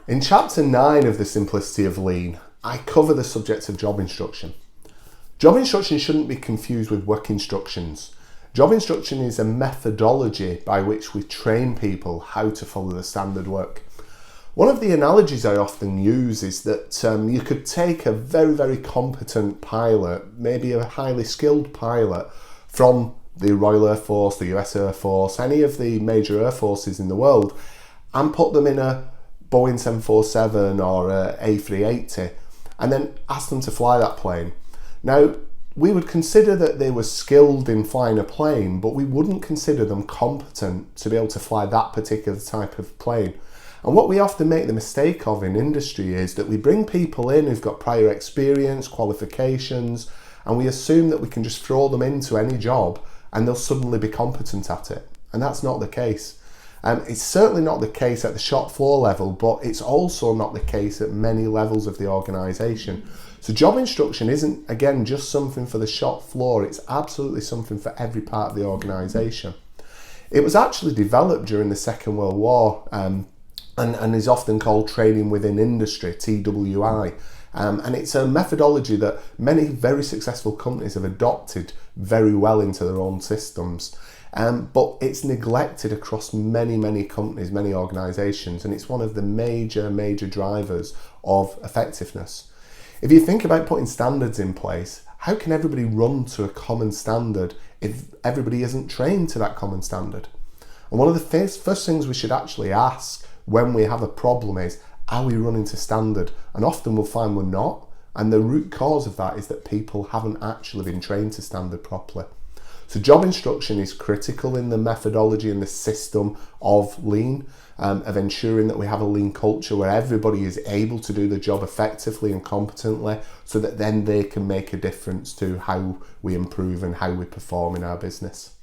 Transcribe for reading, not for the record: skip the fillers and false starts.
In chapter 9 of The Simplicity of Lean, I cover the subject of job instruction. Job instruction shouldn't be confused with work instructions. Job instruction is a methodology by which we train people how to follow the standard work. One of the analogies I often use is that you could take a very, very competent pilot, maybe a highly skilled pilot from the Royal Air Force, the US Air Force, any of the major air forces in the world, and put them in a Boeing 747 or a A380 and then ask them to fly that plane. Now, we would consider that they were skilled in flying a plane, but we wouldn't consider them competent to be able to fly that particular type of plane. And what we often make the mistake of in industry is that we bring people in who've got prior experience, qualifications, and we assume that we can just throw them into any job and they'll suddenly be competent at it. And that's not the case. It's certainly not the case at the shop floor level, but it's also not the case at many levels of the organisation. So job instruction isn't, again, just something for the shop floor. It's absolutely something for every part of the organisation. It was actually developed during the Second World War and is often called training within industry, TWI. And it's a methodology that many very successful companies have adopted very well into their own systems. But it's neglected across many, many companies, many organisations, and it's one of the major drivers of effectiveness. If you think about putting standards in place, how can everybody run to a common standard if everybody isn't trained to that common standard? And one of the first things we should actually ask when we have a problem is, are we running to standard? And often we'll find we're not, and the root cause of that is that people haven't actually been trained to standard properly. So job instruction is critical in the methodology and the system of lean, of ensuring that we have a lean culture where everybody is able to do the job effectively and competently so that then they can make a difference to how we improve and how we perform in our business.